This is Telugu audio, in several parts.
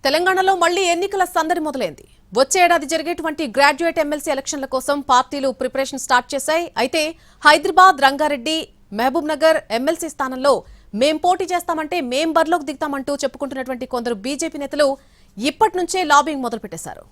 తెలంగాణలో మళ్లీ ఎన్నికల సందడి మొదలైంది. వచ్చే ఏడాది జరిగేటువంటి గ్రాడ్యుయేట్ ఎమ్మెల్సీ ఎలక్షన్ల కోసం పార్టీలు ప్రిపరేషన్ స్టార్ట్ చేశాయి. అయితే హైదరాబాద్, రంగారెడ్డి, మహబూబ్ నగర్ ఎమ్మెల్సీ స్థానంలో మేం పోటీ చేస్తామంటే మేం బరిలోకి దిగుతామంటూ చెప్పుకుంటున్నటువంటి కొందరు బీజేపీ నేతలు ఇప్పటి నుంచే లాబింగ్ మొదలుపెట్టేశారు.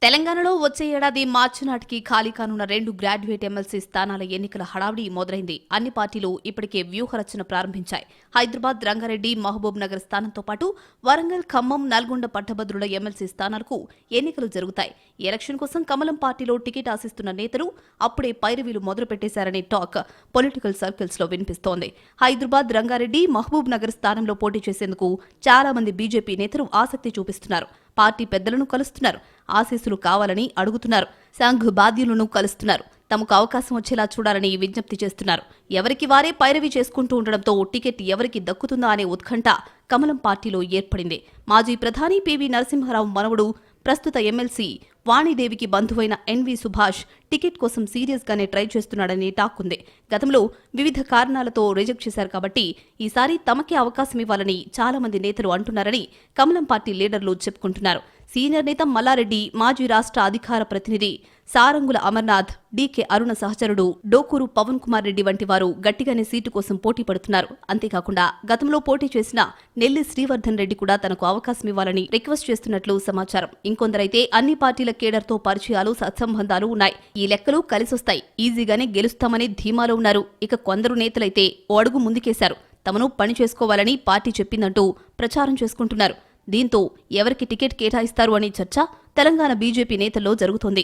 తెలంగాణలో వచ్చే ఏడాది మార్చి నాటికి ఖాళీ కానున్న 2 గ్రాడ్యుయేట్ ఎమ్మెల్సీ స్థానాల ఎన్నికల హడావిడి మొదలైంది. అన్ని పార్టీలు ఇప్పటికే వ్యూహరచన ప్రారంభించాయి. హైదరాబాద్, రంగారెడ్డి, మహబూబ్ నగర్ స్థానంతో పాటు వరంగల్, ఖమ్మం, నల్గొండ పట్టభద్రుల ఎమ్మెల్సీ స్థానాలకు ఎన్నికలు జరుగుతాయి. ఈ ఎలక్షన్ కోసం కమలం పార్టీలో టికెట్ ఆశిస్తున్న నేతలు అప్పుడే పైరవీలు మొదలుపెట్టేశారనే టాక్ పొలిటికల్ సర్కిల్స్ లో వినిపిస్తోంది. హైదరాబాద్, రంగారెడ్డి, మహబూబ్ నగర్ స్థానంలో పోటీ చేసేందుకు చాలా మంది బీజేపీ నేతలు ఆసక్తి చూపిస్తున్నారు. పార్టీ పెద్దలను కలుస్తున్నారు. ఆశీస్సులు కావాలని అడుగుతున్నారు. సంఘ్ బాధ్యులను కలుస్తున్నారు. తమకు అవకాశం వచ్చేలా చూడాలని విజ్ఞప్తి చేస్తున్నారు. ఎవరికి వారే పైరవి చేసుకుంటూ ఉండడంతో టికెట్ ఎవరికి దక్కుతుందా అనే ఉత్కంఠ కమలం పార్టీలో ఏర్పడింది. మాజీ ప్రధాని పివి నరసింహారావు మనవడు, ప్రస్తుత ఎమ్మెల్సీ వాణిదేవికి బంధువైన ఎన్వి సుభాష్ టికెట్ కోసం సీరియస్ గానే ట్రై చేస్తున్నాడని టాక్ ఉంది. గతంలో వివిధ కారణాలతో రిజెక్ట్ చేశారు కాబట్టి ఈసారి తమకే అవకాశం ఇవ్వాలని చాలా మంది నేతలు అంటున్నారని కమలం పార్టీ లీడర్లు చెప్పుకుంటున్నారు. సీనియర్ నేత మల్లారెడ్డి, మాజీ రాష్ట్ర అధికార ప్రతినిధి సారంగుల అమర్నాథ్, డీకే అరుణ సహచరుడు డోకూరు పవన్ కుమార్ రెడ్డి వంటి వారు గట్టిగానే సీటు కోసం పోటీ పడుతున్నారు. అంతేకాకుండా గతంలో పోటీ చేసిన నెల్లి శ్రీవర్ధన్ రెడ్డి కూడా తనకు అవకాశం ఇవ్వాలని రిక్వెస్ట్ చేస్తున్నట్లు సమాచారం. ఇంకొందరైతే అన్ని పార్టీల కేడర్తో పరిచయాలు, సత్సంబంధాలు ఉన్నాయి. ఈ లెక్కలు కలిసొస్తాయి, ఈజీగానే గెలుస్తామనే ధీమాలో ఉన్నారు. ఇక కొందరు నేతలైతే ఓ అడుగు ముందుకేశారు. తమను పని చేసుకోవాలని పార్టీ చెప్పిందంటూ ప్రచారం చేసుకుంటున్నారు. దీంతో ఎవరికి టికెట్ కేటాయిస్తారు అనే చర్చ తెలంగాణ బీజేపీ నేతల్లో జరుగుతోంది.